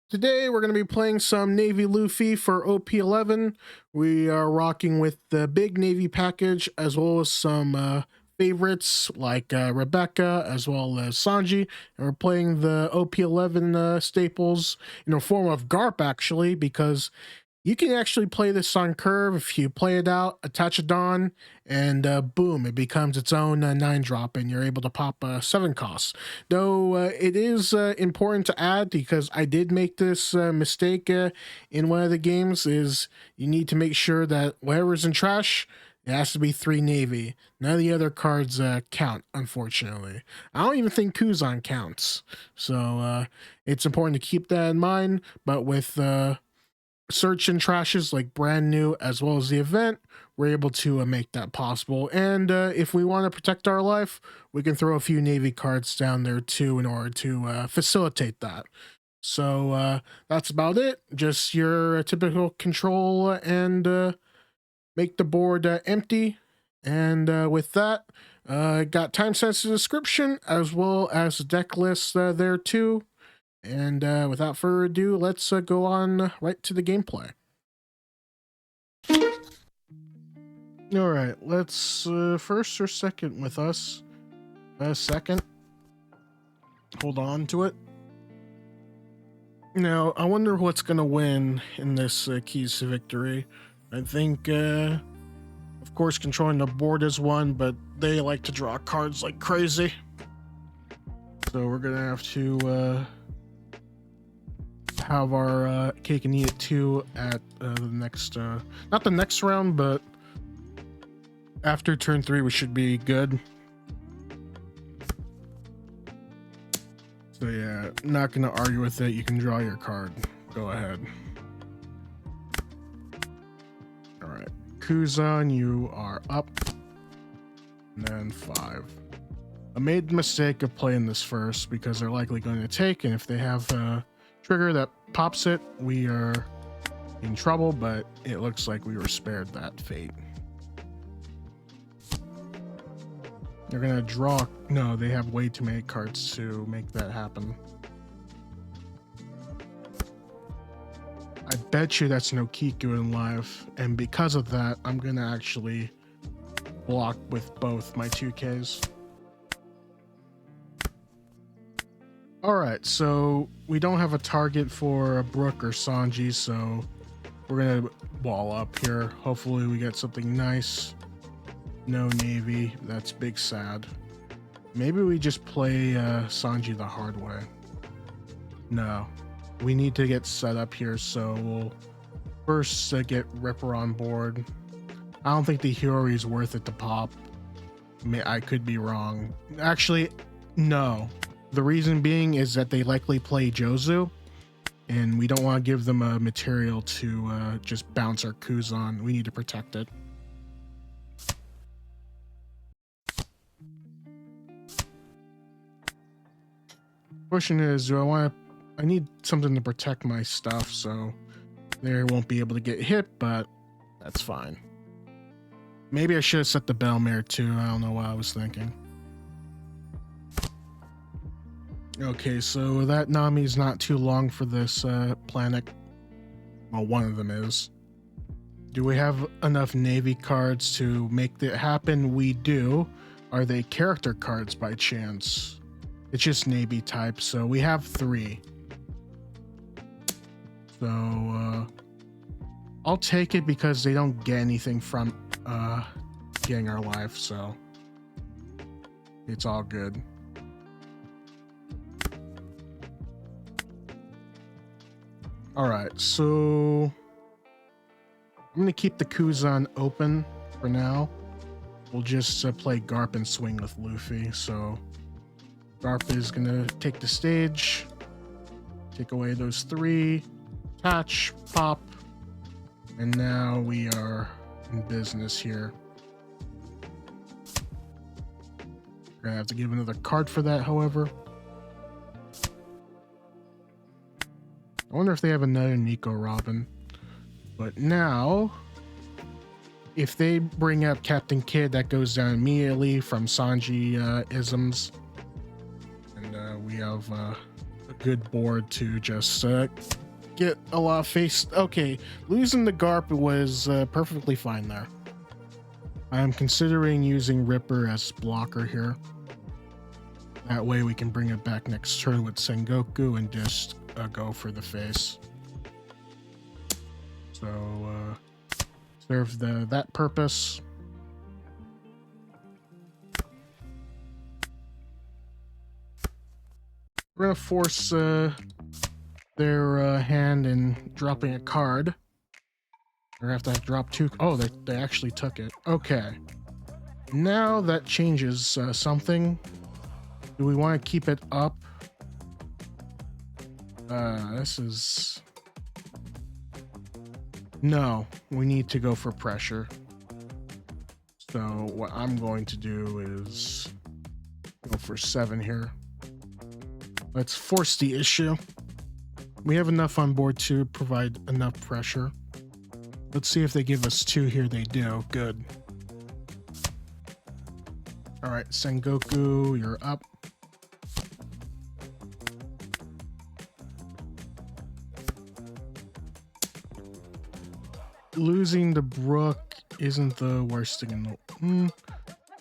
Today we're going to be playing some Navy Luffy for OP-11. We are rocking with the big Navy package as well as some favorites like Rebecca as well as Sanji. And we're playing the OP-11 staples in the form of Garp actually, because you can actually play this on curve if you play it out, attach a Dawn, and boom, it becomes its own 9-drop, and you're able to pop 7 costs. Though it is important to add, because I did make this mistake in one of the games, is you need to make sure that whatever's in trash, it has to be 3 Navy. None of the other cards count, unfortunately. I don't even think Kuzan counts. So it's important to keep that in mind, but with search and trashes like brand new as well as the event, we're able to make that possible. And if we want to protect our life, we can throw a few Navy cards down there too in order to facilitate that. So that's about it. Just your typical control and make the board empty. And with that, got time sensitive description as well as the deck list there too. And without further ado, let's go on right to the gameplay. All right, let's first or second with us. Second. Hold on to it. Now, I wonder what's going to win in this Keys to Victory. I think, of course, controlling the board is one, but they like to draw cards like crazy. So we're going to have to have our cake and eat it too at the next not the next round, but after turn 3 we should be good. So yeah, not gonna argue with it. You can draw your card, go ahead. All right, Kuzan, you are up, and then 5. I made the mistake of playing this first because they're likely going to take, and if they have trigger that pops it, we are in trouble, but it looks like we were spared that fate. They're gonna draw. No, they have way too many cards to make that happen. I bet you that's no Kiku in live, and because of that, I'm gonna actually block with both my 2Ks. Alright, so we don't have a target for Brook or Sanji, so we're gonna wall up here. Hopefully we get something nice. No Navy, that's big sad. Maybe we just play Sanji the hard way. No, we need to get set up here, so we'll first get Ripper on board. I don't think the Hiyori is worth it to pop. I could be wrong. Actually, no. The reason being is that they likely play Jozu, and we don't want to give them a material to just bounce our Kuzan. We need to protect it. Question is, I need something to protect my stuff, so they won't be able to get hit, but that's fine. Maybe I should have set the Bellmare too. I don't know what I was thinking. Okay, so that Nami's not too long for this planet. Well, one of them is. Do we have enough Navy cards to make that happen? We do. Are they character cards by chance? It's just Navy type, so we have 3. So I'll take it because they don't get anything from getting our life, so it's all good. All right, so I'm gonna keep the Kuzan open for now. We'll just play Garp and swing with Luffy. So Garp is gonna take the stage, take away those 3, attach, pop, and now we are in business here. We're gonna have to give another card for that, however. I wonder if they have another Nico Robin. But now, if they bring up Captain Kid, that goes down immediately from Sanji isms. And we have a good board to just get a lot of face. Okay, losing the Garp was perfectly fine there. I am considering using Ripper as blocker here. That way we can bring it back next turn with Sengoku and just go for the face. So serve that purpose. We're gonna force their hand in dropping a card. They're gonna have to drop two. Oh, they actually took it. Okay. Now that changes something. Do we want to keep it up? This is... No, we need to go for pressure. So what I'm going to do is go for 7 here. Let's force the issue. We have enough on board to provide enough pressure. Let's see if they give us 2 here. They do. Good. All right, Sengoku, you're up. Losing the Brook isn't the worst thing in the...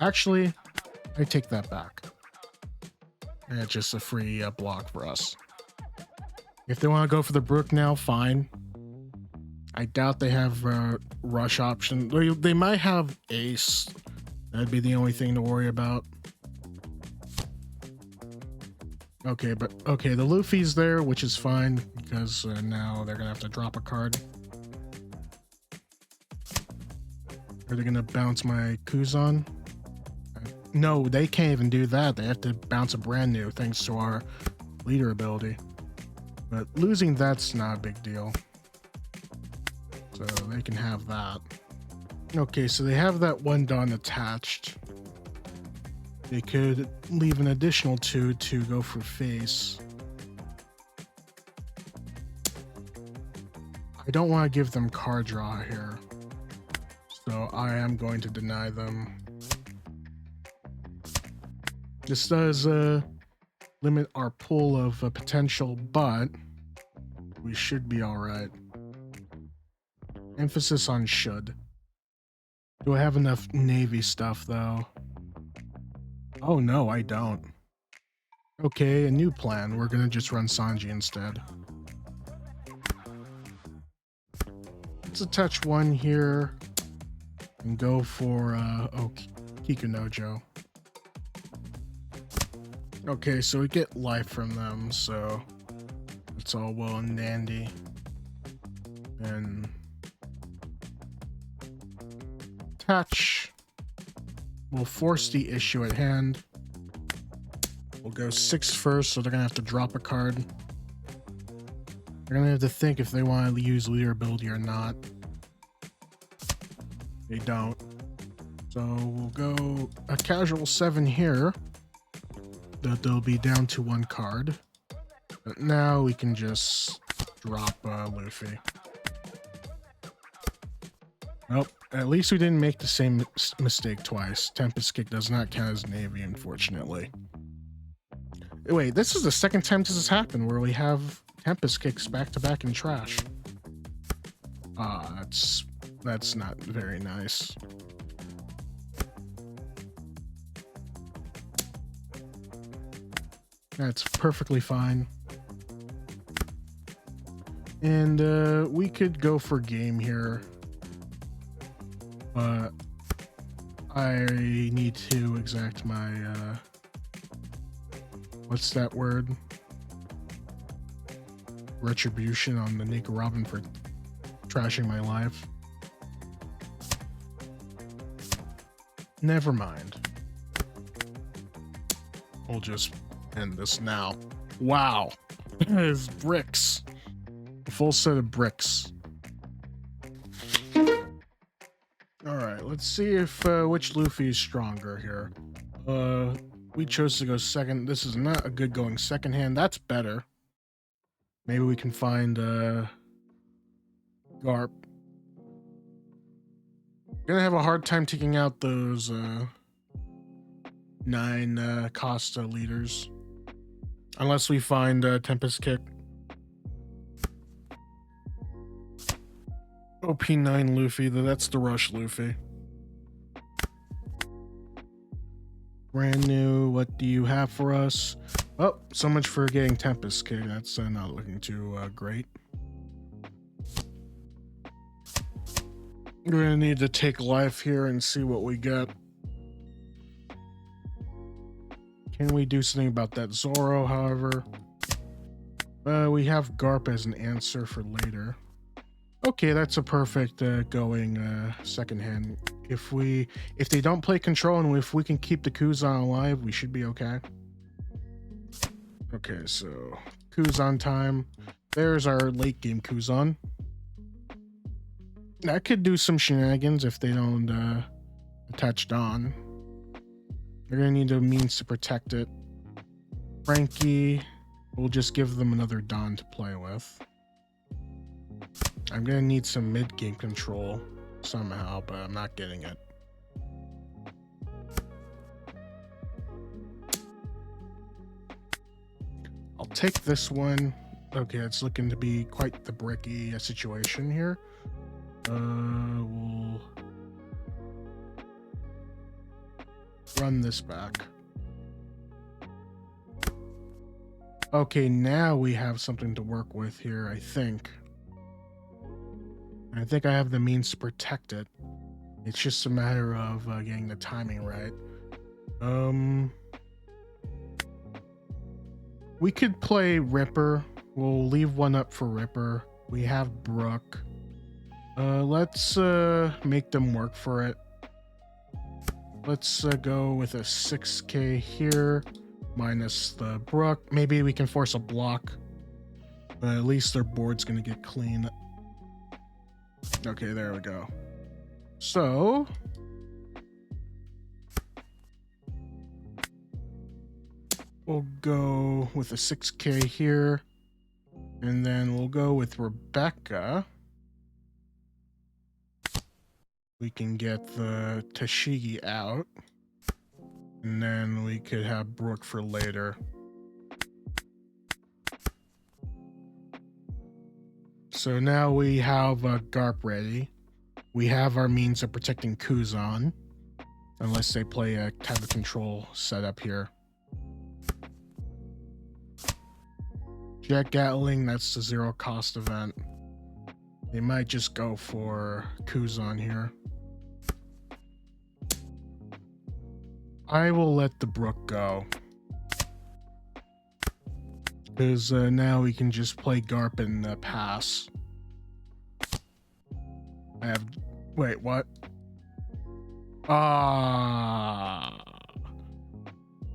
Actually, I take that back. It's just a free block for us. If they want to go for the Brook now, fine. I doubt they have a rush option. They might have Ace. That'd be the only thing to worry about. Okay, but okay, the Luffy's there, which is fine because now they're gonna have to drop a card. Are they gonna bounce my Kuzan? No, they can't even do that. They have to bounce a brand new thanks to our leader ability. But losing that's not a big deal. So they can have that. Okay, so they have that one done attached. They could leave an additional 2 to go for face. I don't want to give them card draw here. So I am going to deny them. This does limit our pool of potential, but we should be all right. Emphasis on should. Do I have enough Navy stuff though? Oh no, I don't. Okay, a new plan. We're gonna just run Sanji instead. Let's attach 1 here and go for Kikunojo. Okay, so we get life from them, so it's all well and dandy. And attach. We'll force the issue at hand. We'll go 6 first, so they're gonna have to drop a card. They're gonna have to think if they want to use leader ability or not. They don't. So we'll go a casual 7 here. That they'll be down to 1 card. But now we can just drop Luffy. Nope. At least we didn't make the same mistake twice. Tempest Kick does not count as Navy, unfortunately. Wait, this is the second time this has happened where we have Tempest Kicks back to back in trash. That's not very nice. That's perfectly fine. And we could go for game here. But I need to exact my what's that word? Retribution on the Nick Robin for trashing my life. Never mind. We'll just end this now. Wow. There's bricks. A full set of bricks. Alright, let's see if which Luffy is stronger here. We chose to go second. This is not a good going second hand. That's better. Maybe we can find Garp. Gonna have a hard time taking out those 9 Costa leaders. Unless we find Tempest Kick. OP-9 Luffy, that's the Rush Luffy. Brand new, what do you have for us? Oh, so much for getting Tempest Kick. That's not looking too great. We're gonna need to take life here and see what we get. Can we do something about that Zoro, however? We have Garp as an answer for later. Okay, that's a perfect going second hand. If they don't play control and if we can keep the Kuzan alive, we should be okay. Okay, so Kuzan time. There's our late game Kuzan. That could do some shenanigans if they don't attach Dawn. They're gonna need a means to protect it. Frankie, we'll just give them another Dawn to play with. I'm gonna need some mid-game control somehow, but I'm not getting it. I'll take this one. Okay, it's looking to be quite the bricky situation here. We'll run this back. Okay, now we have something to work with here, I think. I think I have the means to protect it. It's just a matter of getting the timing right. We could play Ripper. We'll leave one up for Ripper. We have Brook. Let's make them work for it. Let's go with a 6k here, minus the Brook. Maybe we can force a block, but at least their board's gonna get clean. Okay, there we go. So we'll go with a 6k here, and then we'll go with Rebecca. We can get the Tashigi out, and then we could have Brook for later. So now we have Garp ready. We have our means of protecting Kuzan, unless they play a type of control setup here. Jet Gatling, that's the zero cost event. They might just go for Kuzan here. I will let the Brook go, because now we can just play Garp and pass. I have... Wait, what? Ah,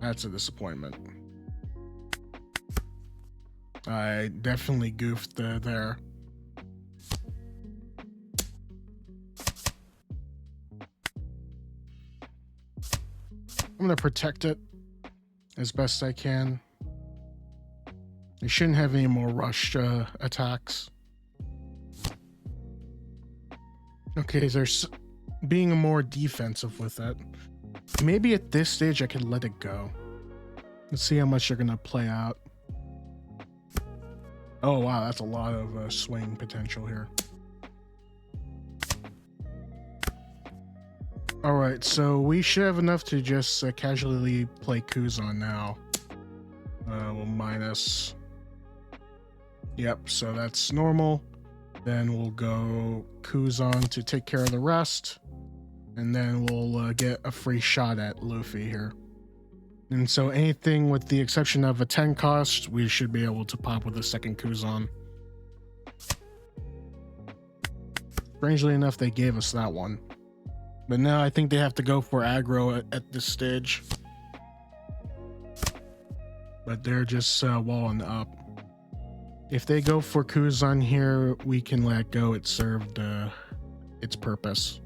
that's a disappointment. I definitely goofed there. I'm gonna protect it as best I can. They shouldn't have any more rush attacks. Okay, there's being more defensive with it. Maybe at this stage I could let it go. Let's see how much they're gonna play out. Oh wow, that's a lot of swing potential here. All right, so we should have enough to just casually play Kuzan now. We'll minus. Yep, so that's normal. Then we'll go Kuzan to take care of the rest. And then we'll get a free shot at Luffy here. And so anything with the exception of a 10 cost, we should be able to pop with a second Kuzan. Strangely enough, they gave us that one. But now I think they have to go for aggro at this stage. But they're just walling up. If they go for Kuzan here, we can let go. It served its purpose.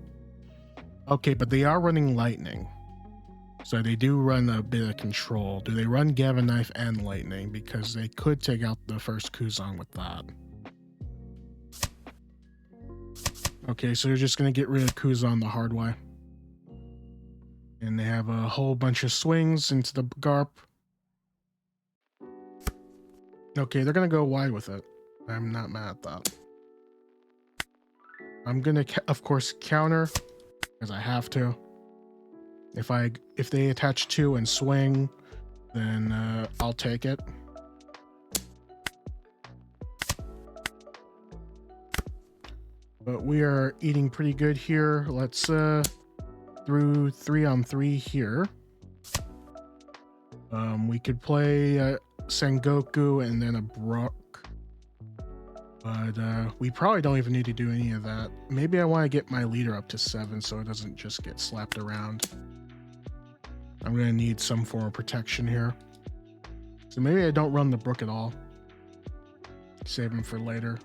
Okay, but they are running Lightning. So they do run a bit of control. Do they run Gavin Knife and Lightning? Because they could take out the first Kuzan with that. Okay, so you're just going to get rid of Kuzan the hard way. And they have a whole bunch of swings into the Garp. Okay, they're gonna go wide with it. I'm not mad at that. I'm gonna, of course, counter, because I have to. If they attach 2 and swing, then I'll take it. But we are eating pretty good here. Let's through 3-on-3 here. We could play Sengoku and then a Brook. But we probably don't even need to do any of that. Maybe I want to get my leader up to 7 so it doesn't just get slapped around. I'm going to need some form of protection here. So maybe I don't run the Brook at all. Save him for later.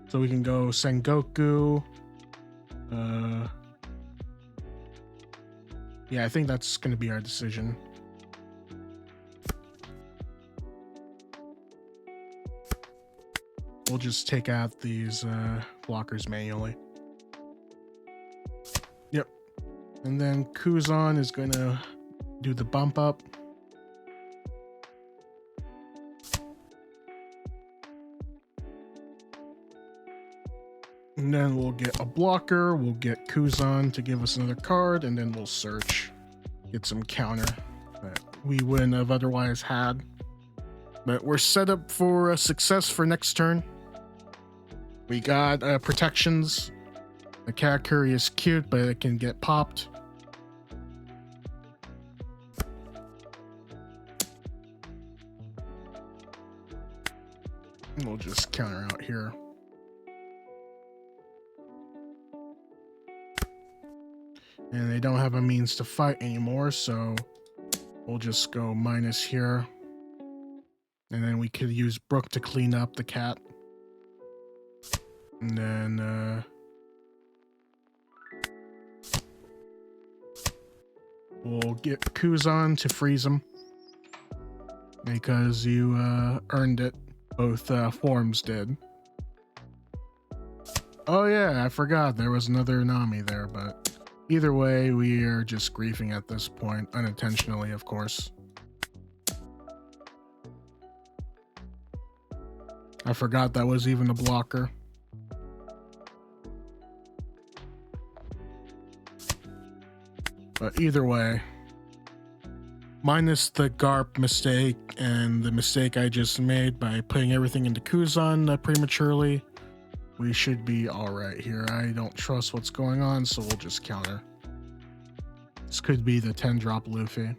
So we can go Sengoku. Yeah, I think that's going to be our decision. We'll just take out these blockers manually. Yep. And then Kuzan is going to do the bump up. And then we'll get a blocker, we'll get Kuzan to give us another card, and then we'll search. Get some counter that we wouldn't have otherwise had. But we're set up for a success for next turn. We got protections. The Katakuri is cute, but it can get popped. And we'll just counter out here. And they don't have a means to fight anymore, so we'll just go minus here. And then we could use Brook to clean up the cat. And then we'll get Kuzan to freeze him. Because you earned it. Both forms did. Oh yeah, I forgot there was another Nami there, but either way, we are just griefing at this point, unintentionally, of course. I forgot that was even a blocker. But either way, minus the Garp mistake and the mistake I just made by putting everything into Kuzan prematurely, we should be alright here. I don't trust what's going on, so we'll just counter. This could be the 10-drop Luffy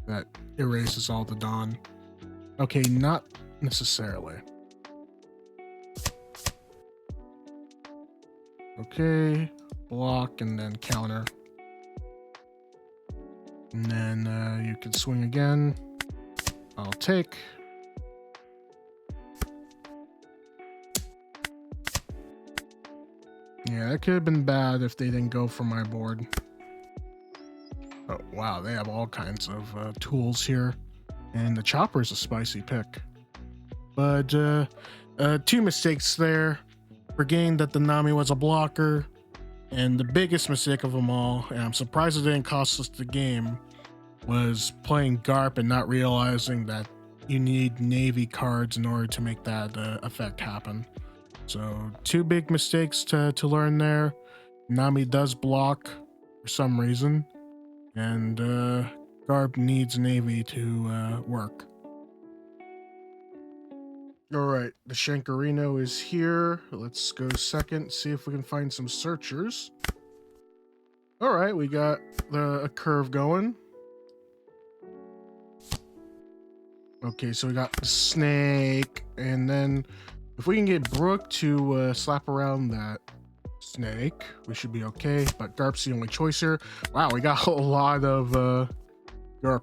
that erases all the Dawn. Okay, not necessarily. Okay, block and then counter. And then you can swing again. I'll take. Yeah, that could have been bad if they didn't go for my board. Oh, wow, they have all kinds of tools here. And the chopper is a spicy pick. But 2 mistakes there. Forgetting that the Nami was a blocker. And the biggest mistake of them all, and I'm surprised it didn't cost us the game, was playing Garp and not realizing that you need Navy cards in order to make that effect happen. So 2 big mistakes to learn there. Nami does block for some reason, and Garp needs Navy to work. Alright, the Shankarino is here. Let's go second, see if we can find some searchers. Alright, we got a curve going. Okay, so we got the snake, and then if we can get Brook to slap around that snake, we should be okay, but Garp's the only choice here. Wow, we got a lot of Garp.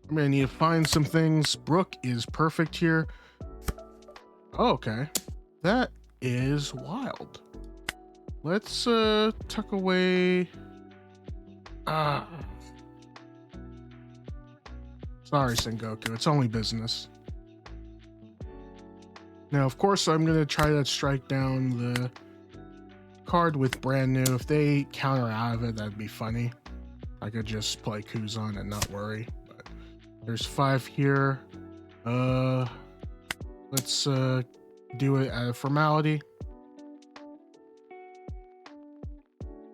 I'm gonna need to find some things. Brook is perfect here. Oh, okay. That is wild. Let's tuck away. Sorry, Sengoku. It's only business. Now, of course, I'm gonna try to strike down the card with brand new. If they counter out of it, that'd be funny. I could just play Kuzan and not worry. There's 5 here. Let's do it as a formality.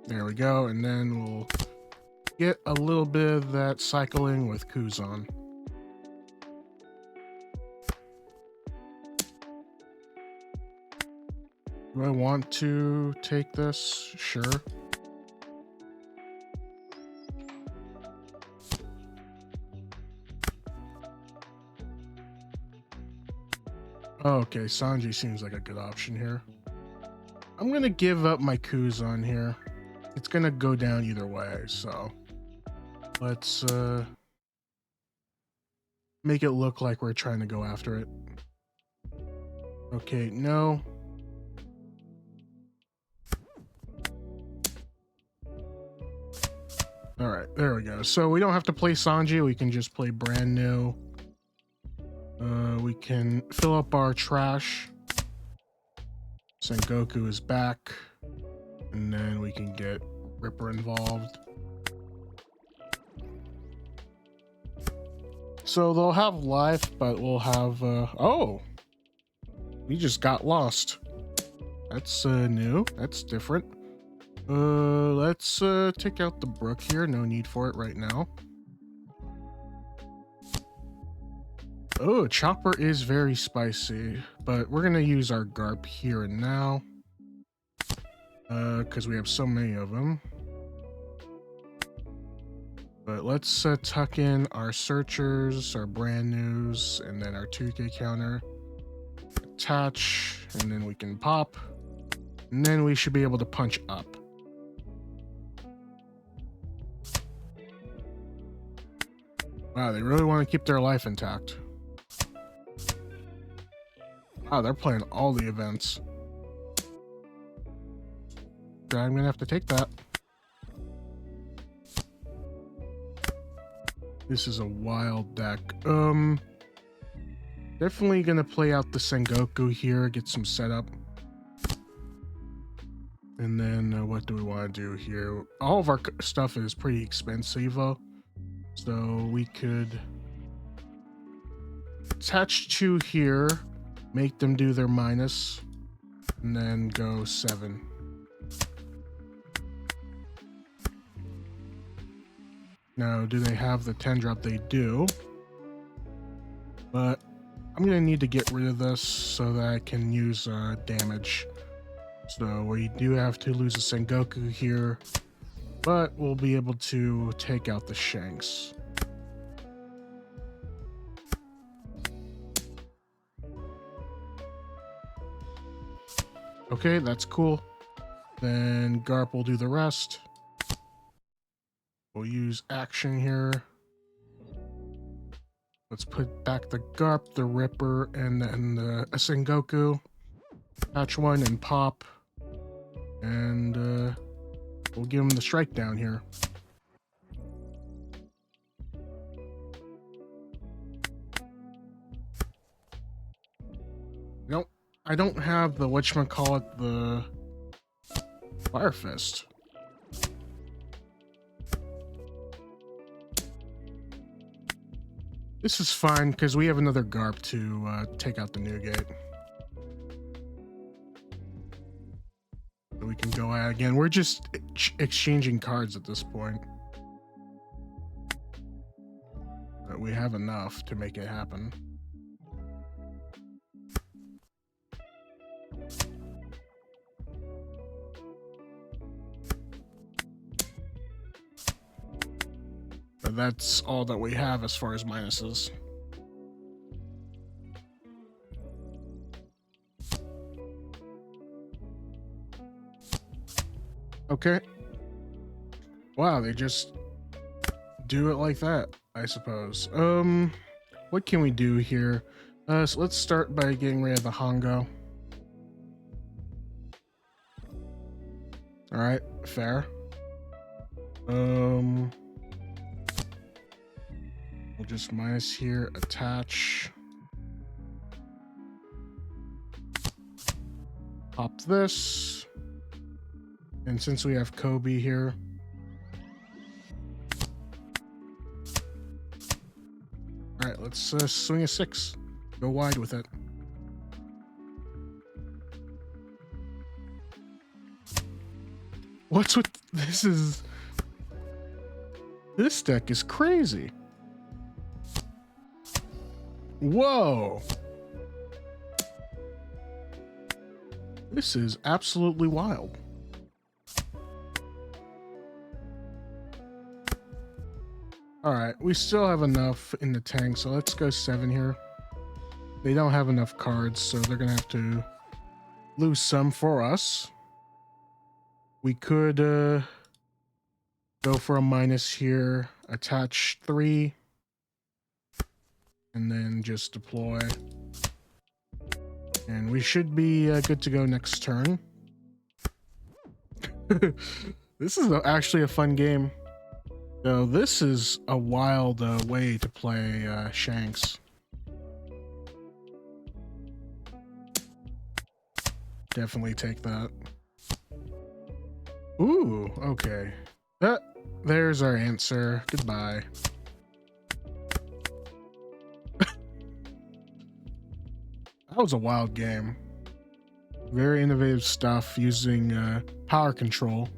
There we go, and then we'll get a little bit of that cycling with Kuzan. Do I want to take this? Sure. Okay, Sanji seems like a good option here. I'm gonna give up my Kuzan here. It's gonna go down either way, so let's make it look like we're trying to go after it. Okay, no. All right, there we go. So we don't have to play Sanji, we can just play brand new. We can fill up our trash. Sengoku is back. And then we can get Ripper involved. So they'll have life, but we'll have, oh! We just got lost. That's new, that's different. Let's take out the brook here, no need for it right now. Oh, Chopper is very spicy, but we're gonna use our Garp here and now. Because we have so many of them. But let's tuck in our searchers, our brand news, and then our 2K counter. Attach, and then we can pop. And then we should be able to punch up. Wow, they really want to keep their life intact. Wow, they're playing all the events. I'm gonna have to take that. This is a wild deck. Definitely gonna play out the Sengoku here, get some setup. And then what do we want to do here? All of our stuff is pretty expensive, so we could attach 2 here, make them do their minus, and then go 7. Now, do they have the 10 drop? They do. But I'm going to need to get rid of this so that I can use damage. So we do have to lose a Sengoku here, but we'll be able to take out the Shanks. Okay, that's cool. Then Garp will do the rest. We'll use action here. Let's put back the Garp, the Ripper, and then the Sengoku. Patch 1 and pop. And we'll give him the strike down here. Nope, I don't have the whatchamacallit, the Fire Fist. This is fine because we have another Garp to take out the Newgate. We can go out again. We're just exchanging cards at this point. But we have enough to make it happen. But that's all that we have as far as minuses. Okay. Wow, they just do it like that, I suppose. What can we do here? So let's start by getting rid of the Hongo. All right, fair. We'll just minus here, attach. Pop this. And since we have Kobe here, let's swing a 6. Go wide with it. What's with this? This deck is crazy. Whoa. This is absolutely wild. All right, we still have enough in the tank, so let's go 7 here. They don't have enough cards, so they're gonna have to lose some for us. We could go for a minus here, attach 3, and then just deploy. And we should be good to go next turn. This is actually a fun game. So this is a wild way to play Shanks. Definitely take that. Ooh, okay. There's our answer. Goodbye. That was a wild game. Very innovative stuff using power control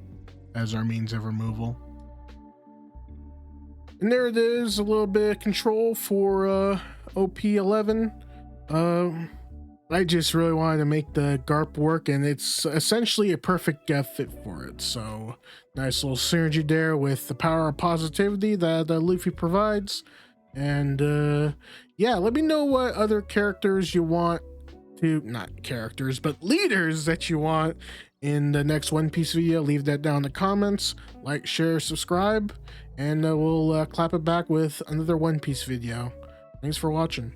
as our means of removal. And there it is, a little bit of control for OP-11. I just really wanted to make the GARP work, and it's essentially a perfect fit for it. So nice little synergy there with the power of positivity that Luffy provides. And yeah, let me know what other characters you want to, not characters, but leaders that you want in the next One Piece video. Leave that down in the comments. Like, share, subscribe, and we'll clap it back with another One Piece video. Thanks for watching.